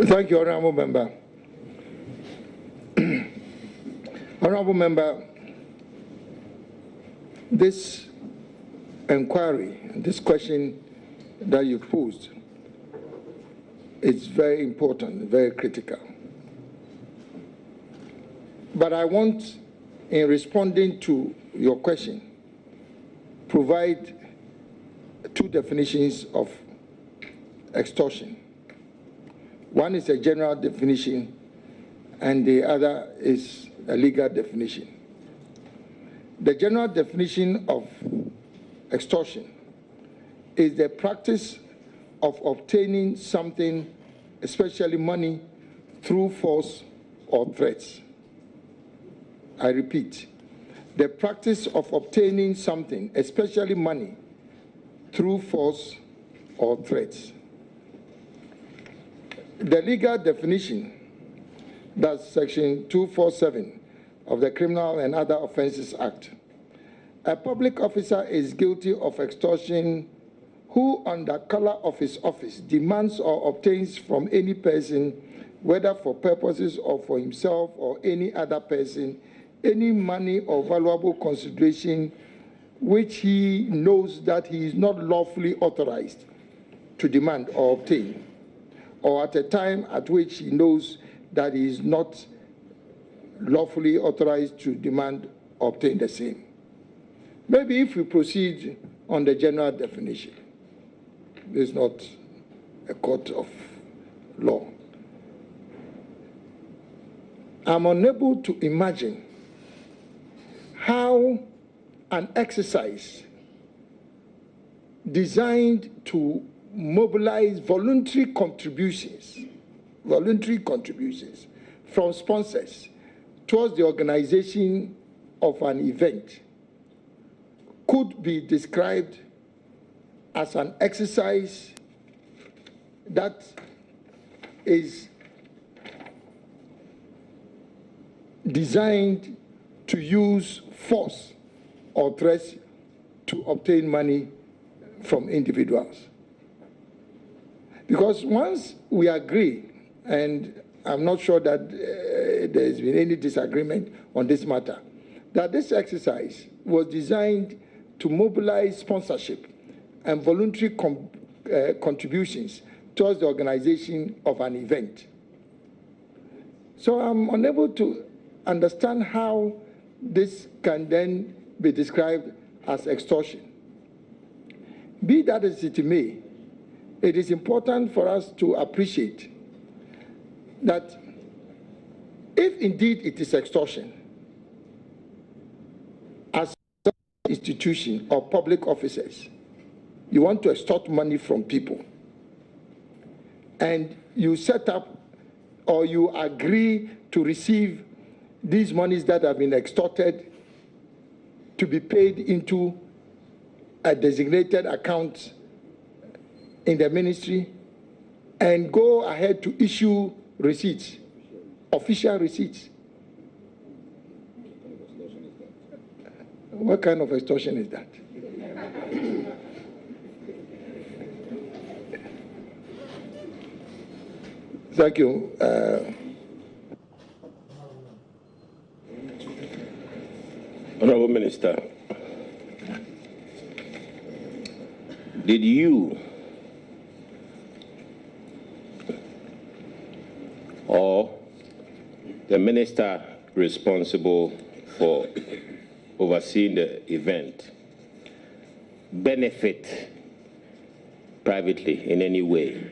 Thank you, Honourable Member. Honourable Member, this inquiry, this question that you posed, is very important, very critical. But I want, in responding to your question, provide two definitions of extortion. One is a general definition, and the other is a legal definition. The general definition of extortion is the practice of obtaining something, especially money, through force or threats. I repeat, the practice of obtaining something, especially money, through force or threats. The legal definition, that's Section 247 of the Criminal and Other Offences Act. A public officer is guilty of extortion who, under color of his office, demands or obtains from any person, whether for purposes or for himself or any other person, any money or valuable consideration which he knows that he is not lawfully authorized to demand or obtain, or at a time at which he knows that he is not lawfully authorized to demand or obtain the same. Maybe if we proceed on the general definition, this is not a court of law. I'm unable to imagine how an exercise designed to mobilize voluntary contributions from sponsors towards the organization of an event could be described as an exercise that is designed to use force or threats to obtain money from individuals. Because once we agree, and I'm not sure that there's been any disagreement on this matter, that this exercise was designed to mobilize sponsorship and voluntary contributions towards the organization of an event. So I'm unable to understand how this can then be described as extortion. Be that as it may, it is important for us to appreciate that if indeed it is extortion, as an institution or public officers, you want to extort money from people, and you set up or you agree to receive these monies that have been extorted to be paid into a designated account in the ministry, and go ahead to issue receipts, official receipts. What kind of extortion is that? Thank you. Honorable Minister, did you or the minister responsible for overseeing the event benefit privately in any way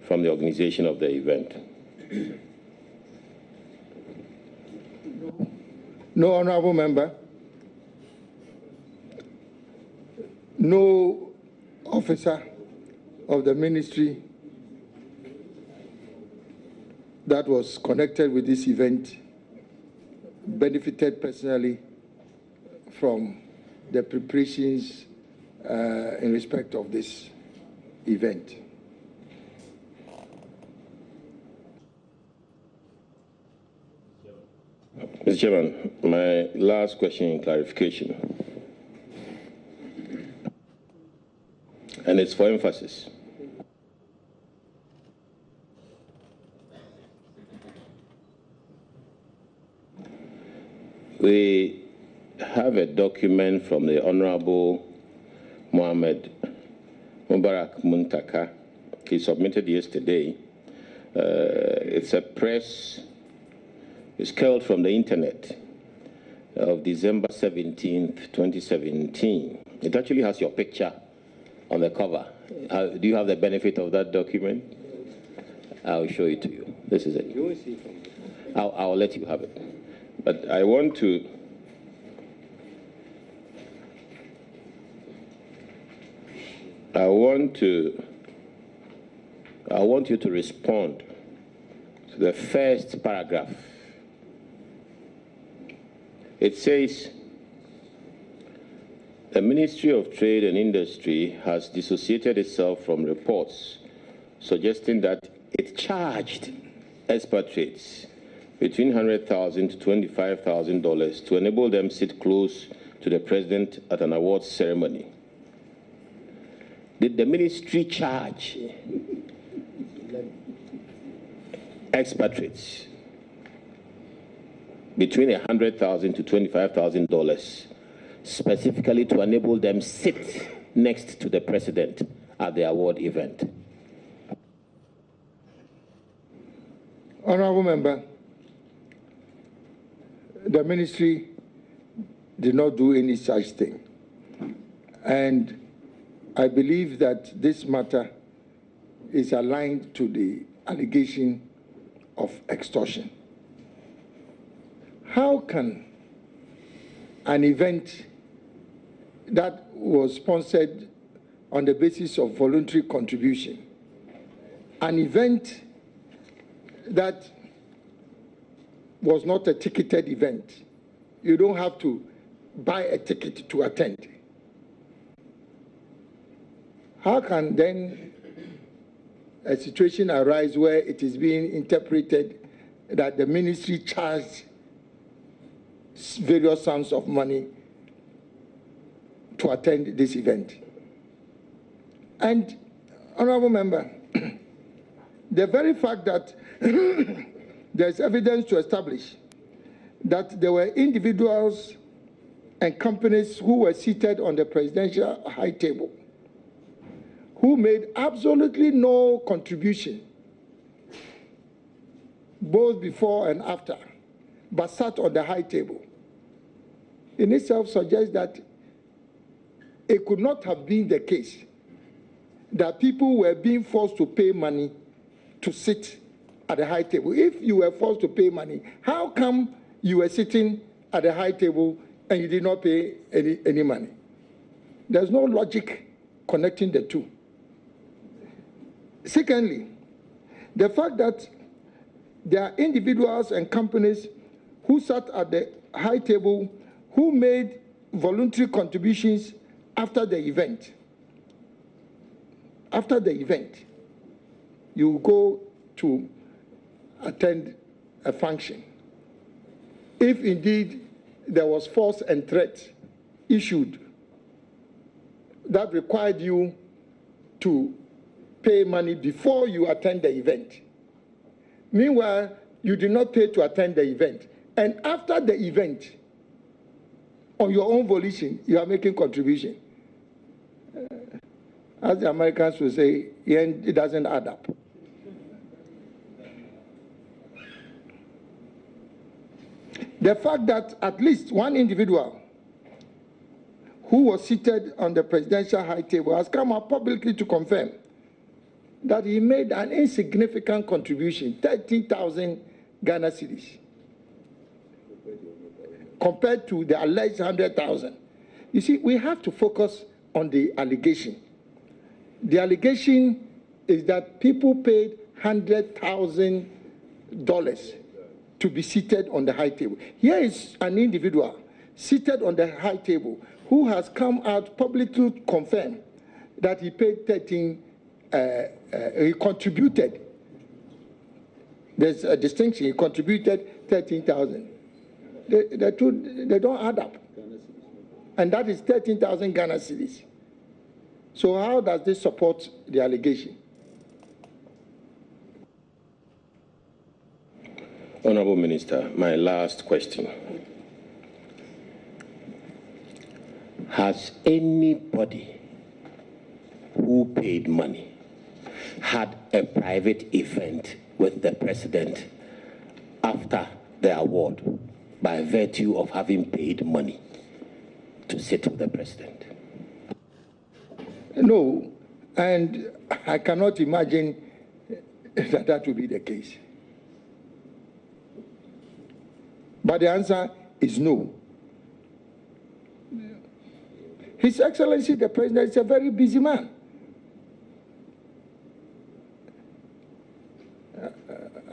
from the organization of the event? No, Honorable Member. No officer of the ministry that was connected with this event benefited personally from the preparations in respect of this event. Mr. Chairman, my last question in clarification, and it's for emphasis. We have a document from the Honorable Mohammed Mubarak Muntaka. He submitted yesterday. It's a press, it's culled from the internet of December 17th, 2017. It actually has your picture on the cover. Do you have the benefit of that document? I'll show it to you. This is it. I'll let you have it. But I want you to respond to the first paragraph. It says, the Ministry of Trade and Industry has dissociated itself from reports suggesting that it charged expatriates between $100,000 to $25,000 to enable them sit close to the president at an awards ceremony. Did the ministry charge expatriates between $100,000 to $25,000 specifically to enable them sit next to the president at the award event? Honorable Member, the ministry did not do any such thing. And I believe that this matter is aligned to the allegation of extortion. How can an event that was sponsored on the basis of voluntary contribution, an event that was not a ticketed event, you don't have to buy a ticket to attend, how can then a situation arise where it is being interpreted that the ministry charged various sums of money to attend this event? And, Honorable Member, the very fact that there's evidence to establish that there were individuals and companies who were seated on the presidential high table who made absolutely no contribution, both before and after, but sat on the high table, in itself suggests that it could not have been the case that people were being forced to pay money to sit at the high table. If you were forced to pay money, how come you were sitting at the high table and you did not pay any money? There's no logic connecting the two. Secondly, the fact that there are individuals and companies who sat at the high table who made voluntary contributions after the event. After the event, you go to attend a function. If indeed there was force and threat issued that required you to pay money before you attend the event. Meanwhile, you did not pay to attend the event. And after the event, on your own volition, you are making contribution. As the Americans will say, it doesn't add up. The fact that at least one individual who was seated on the presidential high table has come out publicly to confirm that he made an insignificant contribution, 13,000 Ghana cedis, compared to the alleged 100,000. You see, we have to focus on the allegation. The allegation is that people paid $100,000 to be seated on the high table. Here is an individual seated on the high table who has come out publicly to confirm that he paid he contributed. There's a distinction. He contributed 13,000. They don't add up. And that is 13,000 Ghana cedis. So how does this support the allegation? Honorable Minister, my last question. has anybody who paid money had a private event with the president after the award by virtue of having paid money to sit with the president? No, and I cannot imagine that that will be the case. But the answer is no. His Excellency, the President, is a very busy man.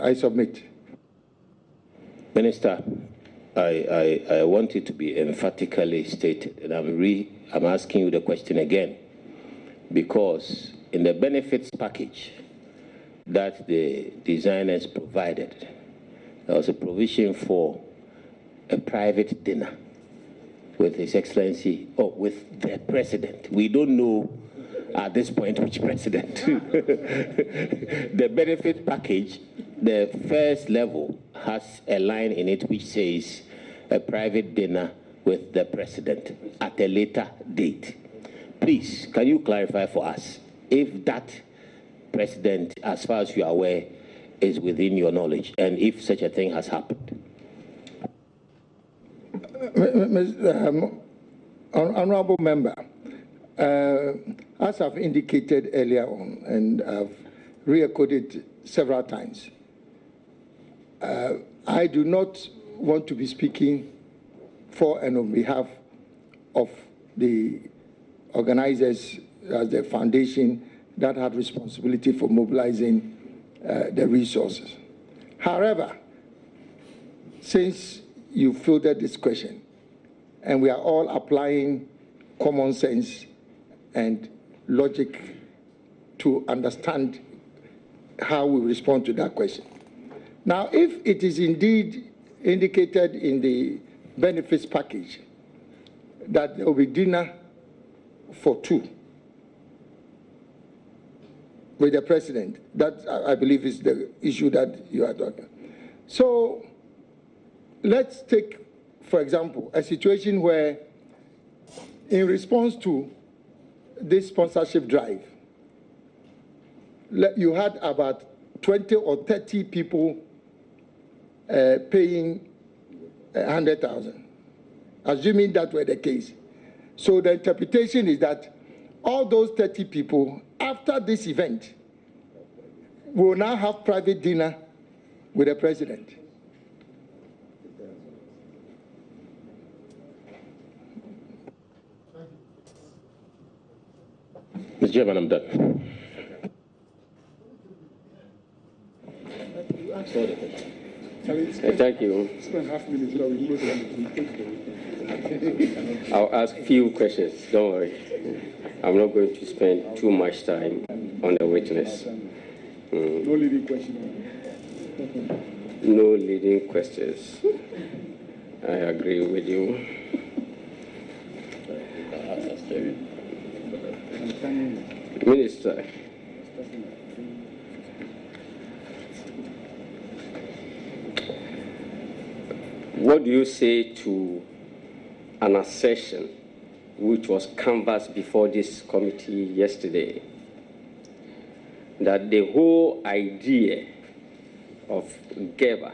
I submit. Minister, I want it to be emphatically stated, and I'm asking you the question again, because in the benefits package that the designers provided, there was a provision for a private dinner with His Excellency, or with the President. We don't know at this point which president. The benefit package, the first level, has a line in it which says a private dinner with the president at a later date. Please, can you clarify for us if that president, as far as you are aware, is within your knowledge, and if such a thing has happened? Honorable Member, as I've indicated earlier on, and I've re-echoed several times, I do not want to be speaking for and on behalf of the organizers as the foundation that had responsibility for mobilizing the resources. However, since you fielded this question, and we are all applying common sense and logic to understand how we respond to that question. Now, if it is indeed indicated in the benefits package that there will be dinner for two with the president, that I believe is the issue that you are talking. So let's take, for example, a situation where in response to this sponsorship drive, you had about 20 or 30 people paying 100,000, assuming that were the case. So the interpretation is that all those 30 people, after this event, will now have private dinner with the president. Mr. Chairman, I'm done. Thank you. I'll ask few questions. Don't worry. I'm not going to spend too much time on the witness. No leading question. No leading questions. I agree with you. Minister, what do you say to an assertion which was canvassed before this committee yesterday, that the whole idea of GEBA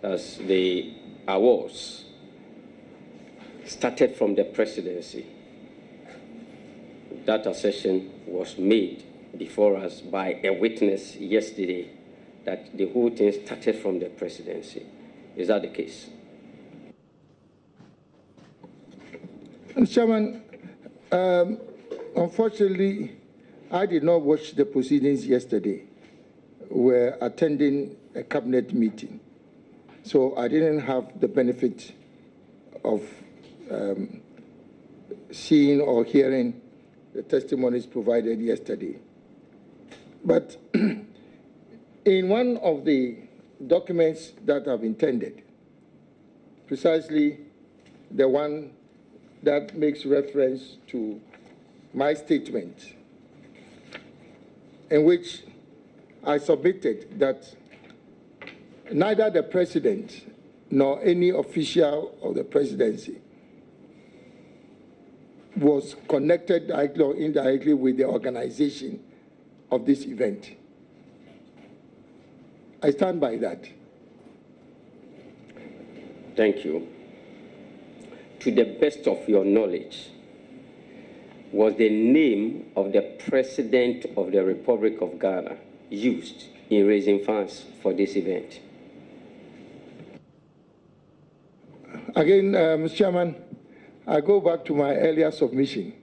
as the awards started from the presidency? That assertion was made before us by a witness yesterday, that the whole thing started from the presidency. Is that the case? Mr. Chairman, unfortunately, I did not watch the proceedings yesterday. We're attending a cabinet meeting, so I didn't have the benefit of seeing or hearing the testimonies provided yesterday. But in one of the documents that I've intended, precisely the one that makes reference to my statement, in which I submitted that neither the president nor any official of the presidency was connected directly or indirectly with the organization of this event. I stand by that. Thank you. To the best of your knowledge, was the name of the President of the Republic of Ghana used in raising funds for this event? Again, Mr. Chairman, I go back to my earlier submission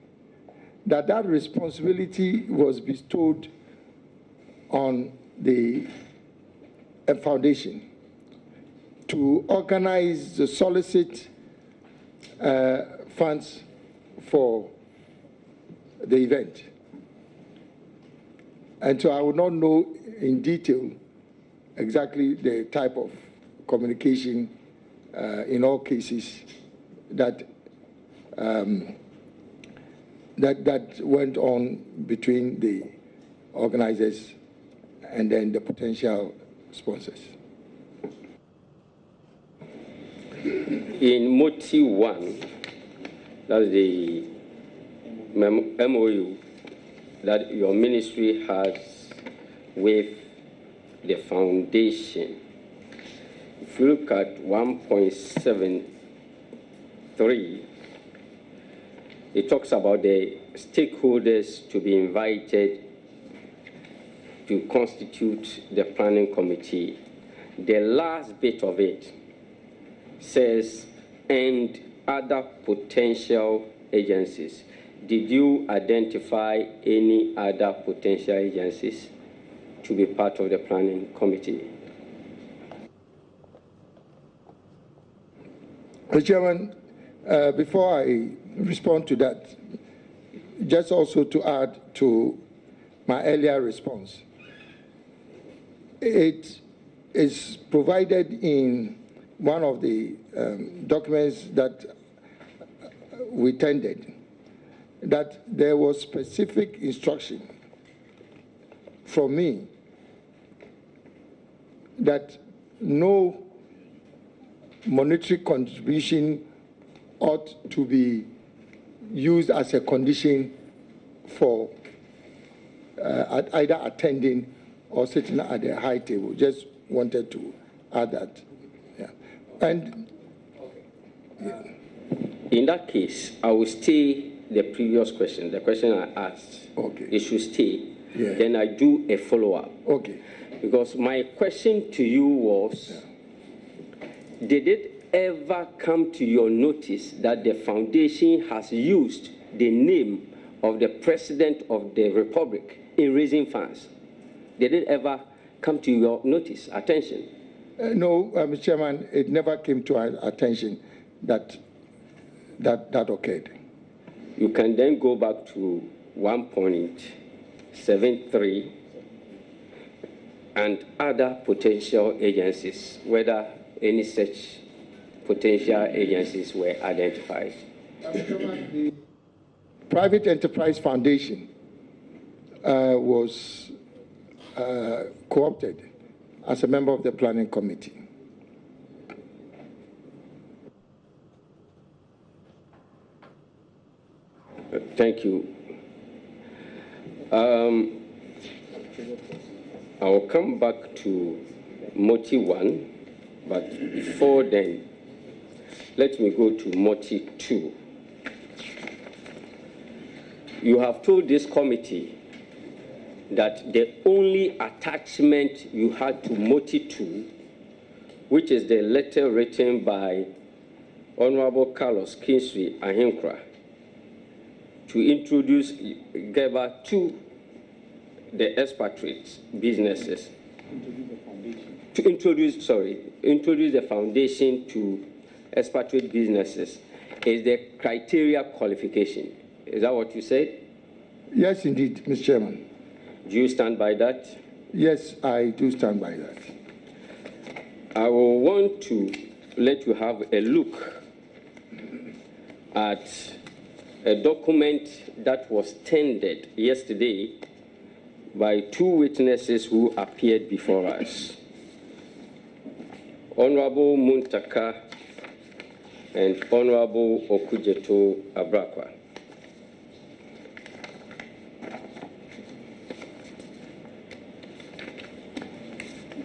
that that responsibility was bestowed on the foundation to organize, the solicit funds for the event. And so I would not know in detail exactly the type of communication in all cases that that went on between the organizers and then the potential sponsors. In MOTI 1, that's the MOU that your ministry has with the foundation, if you look at 1.73, it talks about the stakeholders to be invited to constitute the planning committee. The last bit of it says, and other potential agencies. Did you identify any other potential agencies to be part of the planning committee? Mr. Chairman, before I respond to that, just also to add to my earlier response, it is provided in one of the documents that we tendered that there was specific instruction from me that no monetary contribution ought to be used as a condition for either attending or sitting at the high table. Just wanted to add that. Yeah. And yeah. In that case, I will stay the previous question, the question I asked. Okay. It should stay. Yeah. Then I do a follow-up. Okay. Because my question to you was, did it ever come to your notice that the foundation has used the name of the President of the Republic in raising funds? Did it ever come to your notice, attention? No, Mr. Chairman, it never came to our attention that occurred. You can then go back to 1.73 and other potential agencies, whether any such potential agencies were identified. The Private Enterprise Foundation was co-opted as a member of the planning committee. Thank you. I will come back to MOTI 1, but before then, let me go to MOTI 2. You have told this committee that the only attachment you had to MOTI 2, which is the letter written by Honorable Carlos Kingsbury Ahinkra, to introduce GEBA to the expatriate businesses. To introduce the foundation to expatriate businesses is the criteria qualification. Is that what you said? Yes, indeed, Mr. Chairman. Do you stand by that? Yes, I do stand by that. I will want to let you have a look at a document that was tendered yesterday by two witnesses who appeared before us, Honorable Muntaka and Honorable Okujeto Abrakwa.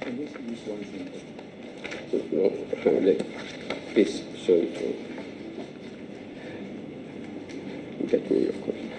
No, please show it. Get me your copy.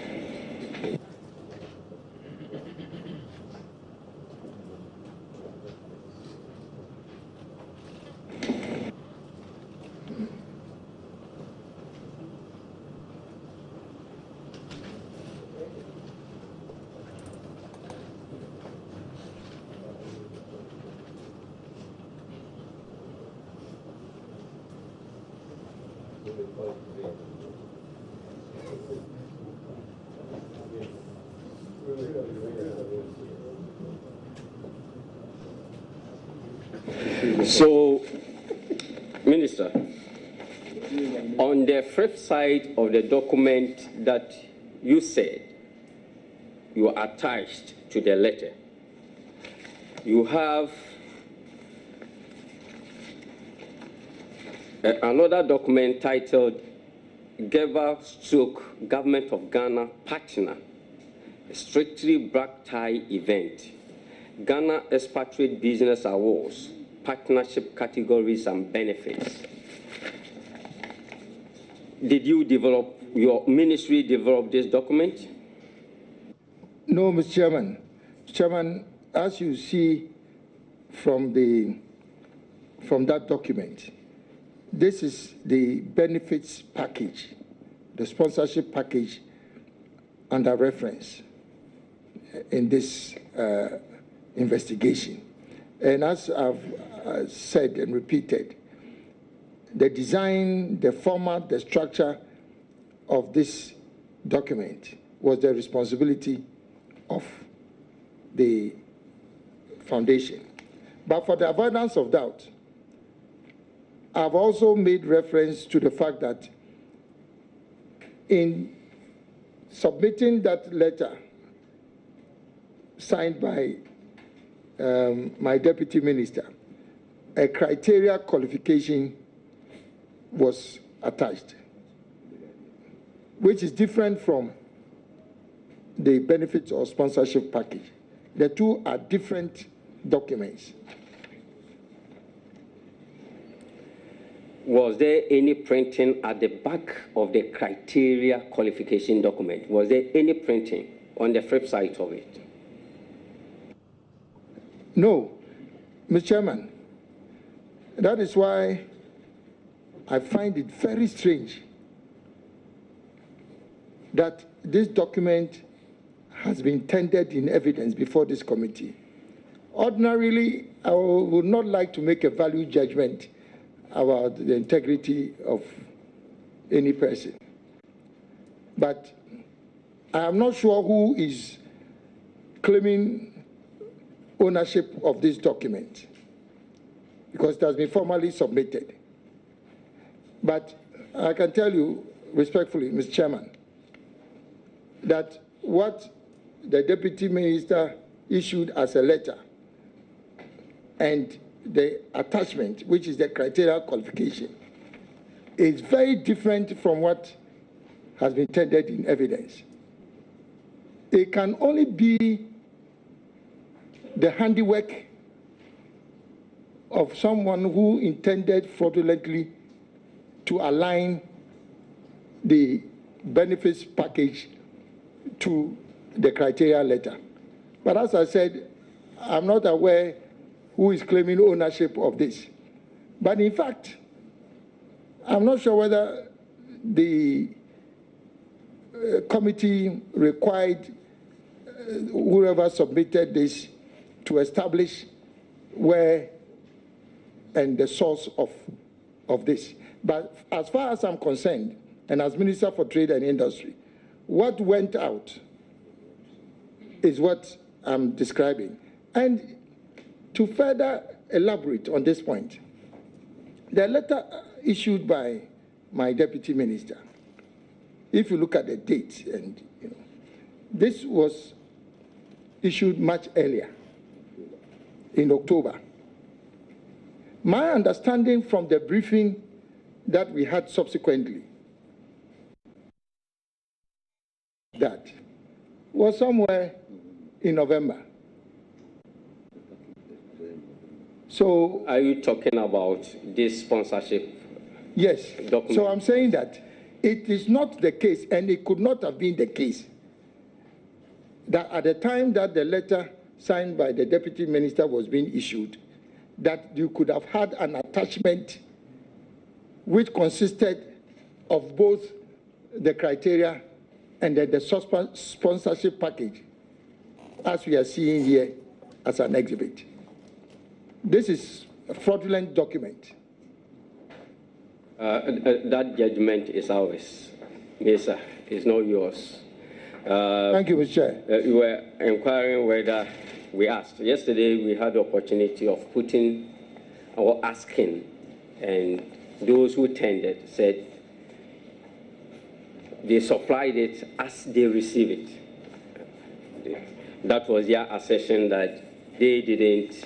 So, Minister, on the flip side of the document that you said you attached to the letter, you have another document titled Government of Ghana Partner, Strictly Black Tie Event, Ghana Expatriate Business Awards, Partnership Categories and Benefits. Did you develop, your ministry develop this document? No, Mr. Chairman. Mr. Chairman, as you see from that document, this is the benefits package, the sponsorship package under reference in this investigation. And as I've said and repeated, the design, the format, the structure of this document was the responsibility of the foundation. But for the avoidance of doubt, I've also made reference to the fact that in submitting that letter signed by my deputy minister, a criteria qualification was attached, which is different from the benefits or sponsorship package. The two are different documents. Was there any printing at the back of the criteria qualification document? Was there any printing on the flip side of it? No, Mr. Chairman. That is why I find it very strange that this document has been tendered in evidence before this committee. Ordinarily, I would not like to make a value judgment about the integrity of any person. But I am not sure who is claiming ownership of this document, because it has been formally submitted. But I can tell you respectfully, Mr. Chairman, that what the Deputy Minister issued as a letter and the attachment, which is the criteria qualification, is very different from what has been tendered in evidence. It can only be the handiwork of someone who intended fraudulently to align the benefits package to the criteria letter. But as I said, I'm not aware who is claiming ownership of this. But in fact, I'm not sure whether the committee required whoever submitted this to establish where and the source of this. But as far as I'm concerned, and as Minister for Trade and Industry, what went out is what I'm describing. And to further elaborate on this point, the letter issued by my deputy minister, if you look at the date, and this was issued much earlier, in October. My understanding from the briefing that we had subsequently, that was somewhere in November. So, Are you talking about this sponsorship? yes. Document. So I'm saying that it is not the case, and it could not have been the case, that at the time that the letter signed by the deputy minister was being issued, that you could have had an attachment which consisted of both the criteria and the sponsorship package, as we are seeing here as an exhibit. This is a fraudulent document. That judgment is ours, Mesa. It's not yours. Thank you, Mr. Chair. You were inquiring whether we asked. Yesterday, we had the opportunity of putting or asking, and those who tendered said they supplied it as they receive it. That was their assertion, that they didn't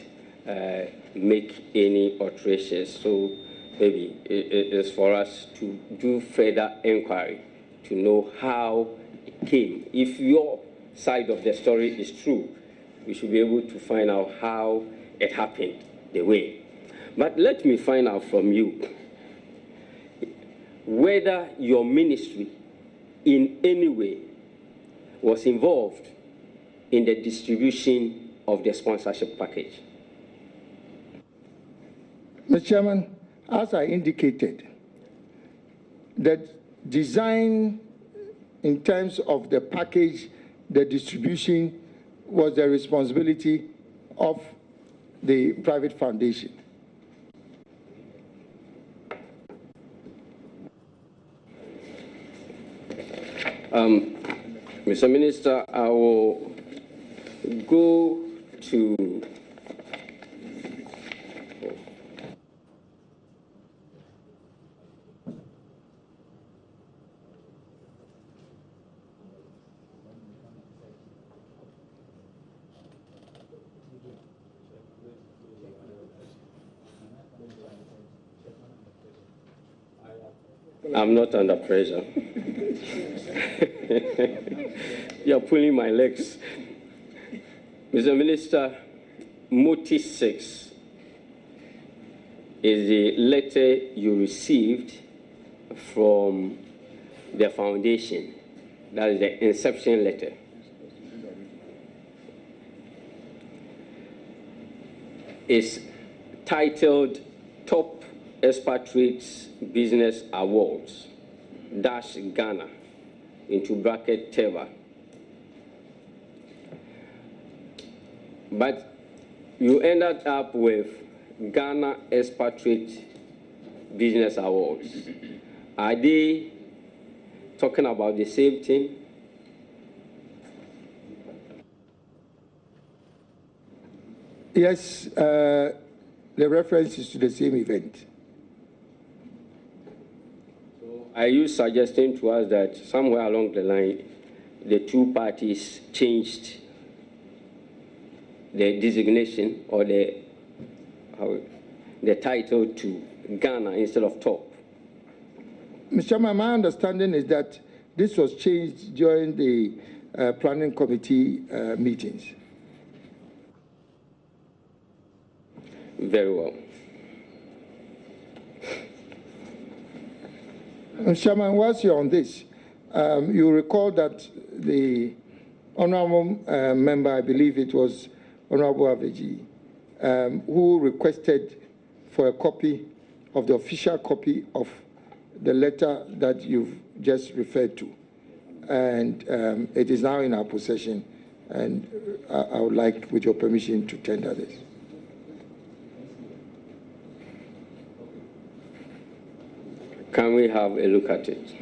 make any alterations. So maybe it is for us to do further inquiry to know how it came. If your side of the story is true, we should be able to find out how it happened the way. But let me find out from you whether your ministry in any way was involved in the distribution of the sponsorship package. Mr. Chairman, as I indicated, the design in terms of the package, the distribution, was the responsibility of the private foundation. Mr. Minister, I will go to I'm not under pressure. You're pulling my legs. Mr. Minister, Motive 6 is the letter you received from the foundation. That is the inception letter. It's titled Top Expatriates Business Awards, Ghana, into bracket Teva. But you ended up with Ghana Expatriate Business Awards. Are they talking about the same thing? Yes, the reference is to the same event. Are you suggesting to us that somewhere along the line, the two parties changed the designation or the title to Ghana instead of Top? Mr. Chairman, my understanding is that this was changed during the planning committee meetings. Very well. Mr. Chairman, whilst you're on this, you recall that the honorable member, I believe it was Honorable Aveji, who requested for a copy of the official copy of the letter that you've just referred to. And it is now in our possession, and I would like, with your permission, to tender this. Can we have a look at it?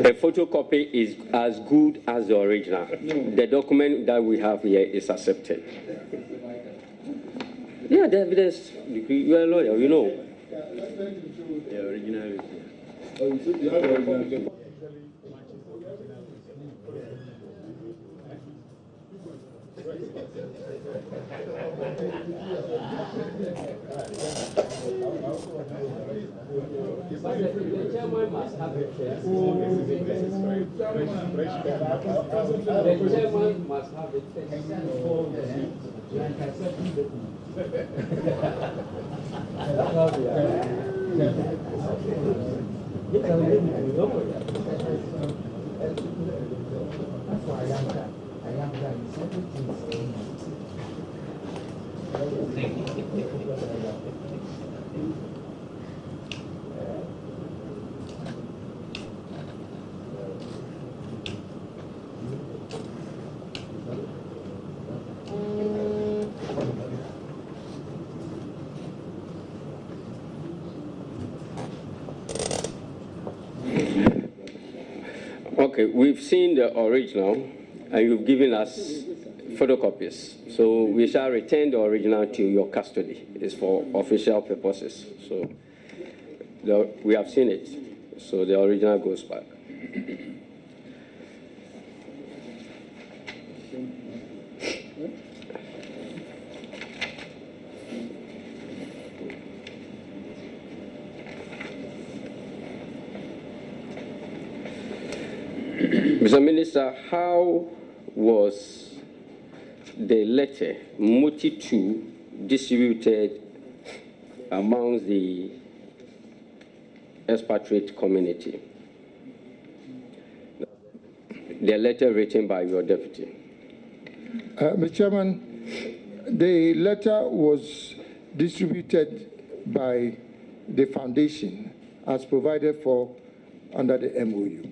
A photocopy is as good as the original. The document that we have here is accepted. Yeah, the evidence degree. You are a lawyer, you know. The original is The chairman must have it first. The chairman must have it Okay, we've seen the original, and you've given us photocopies. So we shall return the original to your custody. It's for official purposes. So we have seen it. So the original goes back. Mr. Minister, how was the letter Moti 2 distributed amongst the expatriate community? The letter written by your deputy. Mr. Chairman, the letter was distributed by the foundation as provided for under the MOU.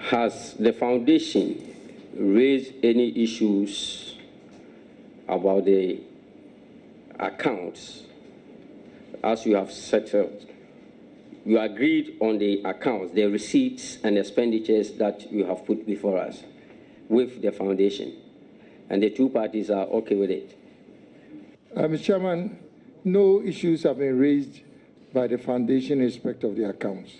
Has the foundation raised any issues about the accounts as you have settled? You agreed on the accounts, the receipts and expenditures that you have put before us with the foundation, and the two parties are okay with it? Mr. Chairman, no issues have been raised by the foundation in respect of the accounts.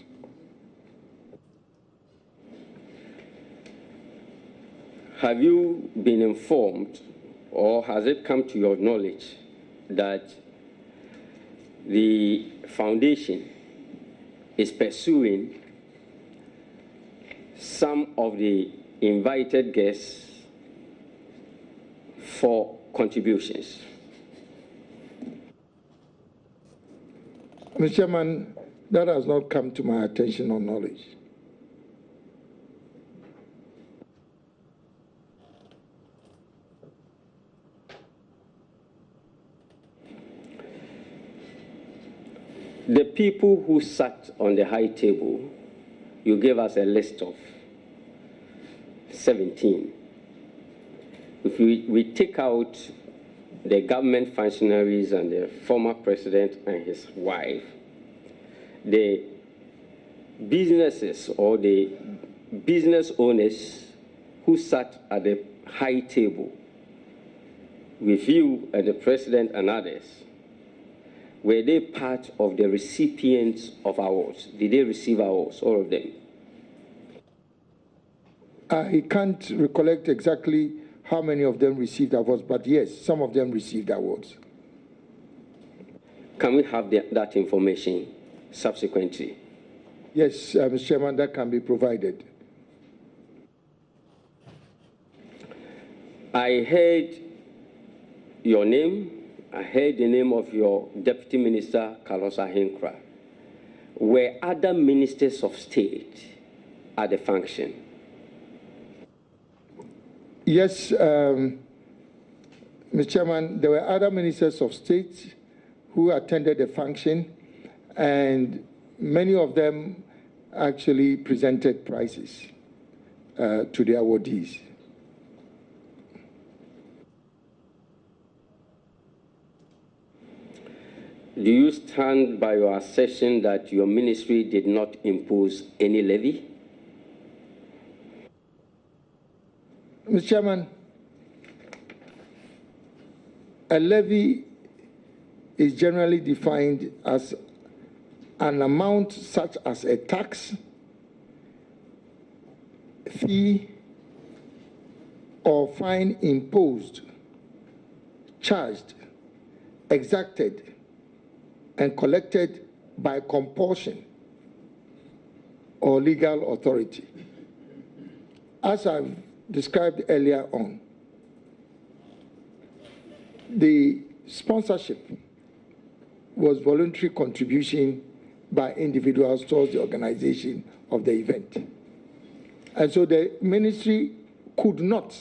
Have you been informed, or has it come to your knowledge, that the foundation is pursuing some of the invited guests for contributions? Mr. Chairman, that has not come to my attention or knowledge. The people who sat on the high table, you gave us a list of 17. If we take out the government functionaries and the former president and his wife, the businesses or the business owners who sat at the high table with you and the president and others, were they part of the recipients of awards? Did they receive awards, all of them? I can't recollect exactly how many of them received awards, but yes, some of them received awards. Can we have that information subsequently? Yes, Mr. Chairman, that can be provided. I heard your name. I heard the name of your Deputy Minister, Carlos Ahinkra. Were other ministers of state at the function? Yes, Mr. Chairman, there were other ministers of state who attended the function, and many of them actually presented prizes to the awardees. Do you stand by your assertion that your ministry did not impose any levy? Mr. Chairman, a levy is generally defined as an amount such as a tax, fee, or fine imposed, charged, exacted, and collected by compulsion or legal authority. As I've described earlier on, the sponsorship was voluntary contribution by individuals towards the organization of the event. And so the ministry could not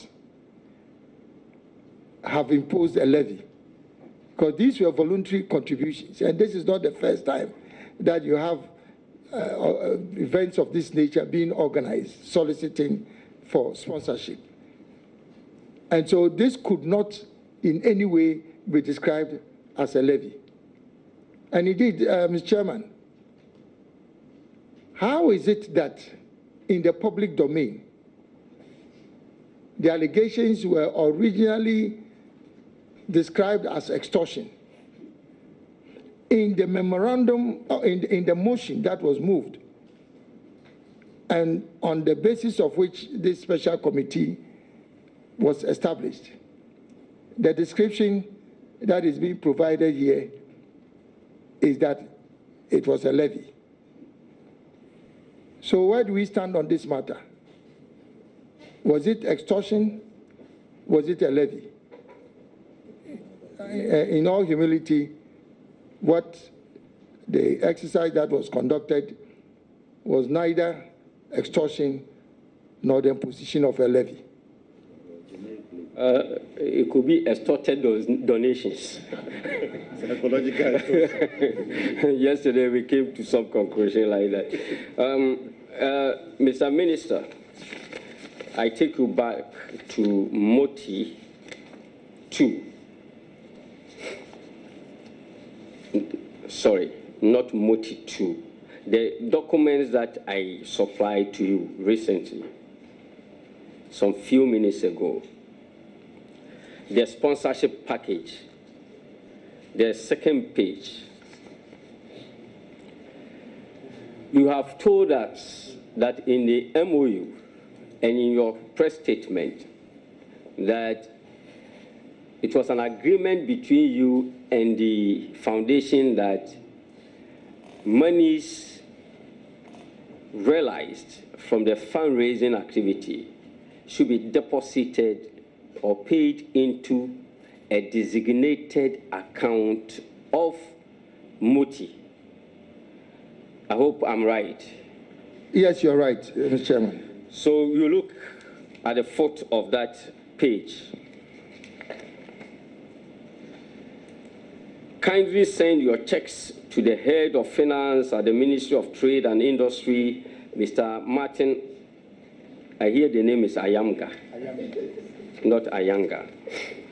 have imposed a levy, because these were voluntary contributions. And this is not the first time that you have events of this nature being organized, soliciting for sponsorship. And so this could not in any way be described as a levy. And indeed, Mr. Chairman, how is it that in the public domain, the allegations were originally described as extortion? In the memorandum, in the motion that was moved, and on the basis of which this special committee was established, the description that is being provided here is that it was a levy. So where do we stand on this matter? Was it extortion? Was it a levy? In all humility, what the exercise that was conducted was neither extortion nor the imposition of a levy. It could be extorted donations. Psychological. Yesterday we came to some conclusion like that. Mr. Minister, I take you back to Moti 2. Sorry, not Moti 2. The documents that I supplied to you recently, some few minutes ago, the sponsorship package, the second page, you have told us that in the MOU and in your press statement that it was an agreement between you and the foundation that monies realized from the fundraising activity should be deposited or paid into a designated account of Moti. I hope I'm right. Yes, you're right, Mr. Chairman. So you look at the foot of that page. Kindly send your checks to the head of finance at the Ministry of Trade and Industry, Mr. Martin. I hear the name is Ayamga. Not Ayanga.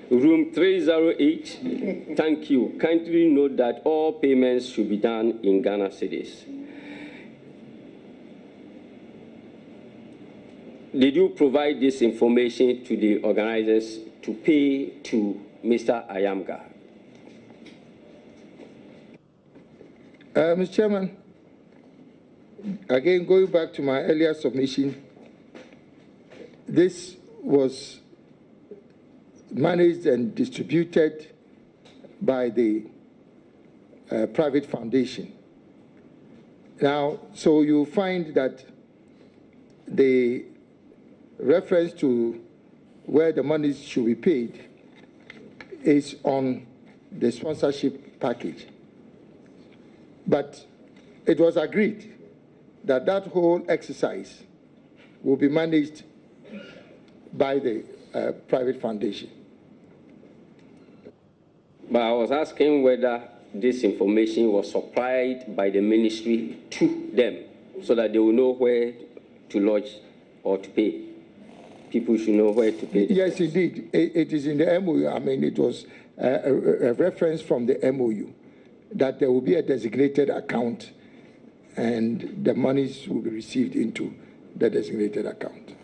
Room 308, thank you. Kindly note that all payments should be done in Ghana cedis. Did you provide this information to the organizers to pay to Mr. Ayamga? Mr. Chairman, again, going back to my earlier submission, this was managed and distributed by the private foundation. Now, so you find that the reference to where the money should be paid is on the sponsorship package. But it was agreed that that whole exercise will be managed by the private foundation. But I was asking whether this information was supplied by the ministry to them so that they will know where to lodge or to pay. People should know where to pay. Yes, indeed. It is in the MOU. I mean, it was a reference from the MOU that there will be a designated account and the monies will be received into the designated account.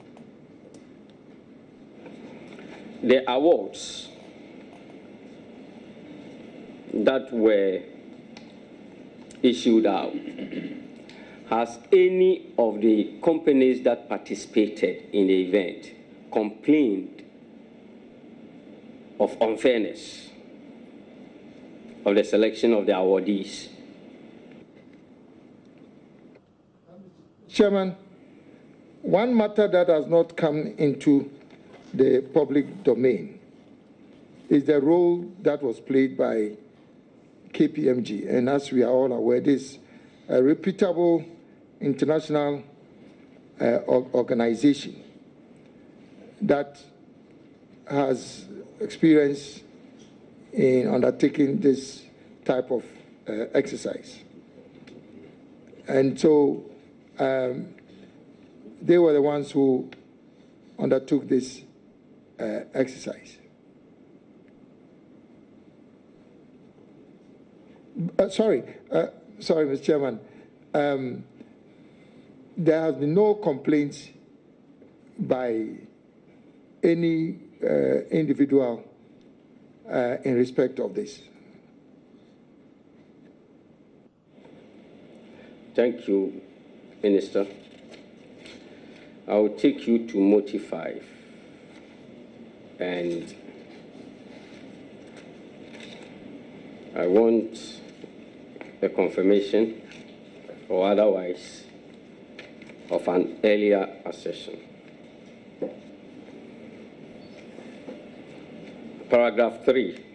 The awards that were issued out, has any of the companies that participated in the event complained of unfairness of the selection of the awardees? Chairman, one matter that has not come into the public domain is the role that was played by KPMG. And as we are all aware, this a reputable international organization that has experience in undertaking this type of exercise. And so they were the ones who undertook this exercise. Sorry, Mr. Chairman. There has been no complaints by any individual in respect of this. Thank you, Minister. I will take you to Motive 5. And I want a confirmation or otherwise of an earlier assertion. Paragraph 3.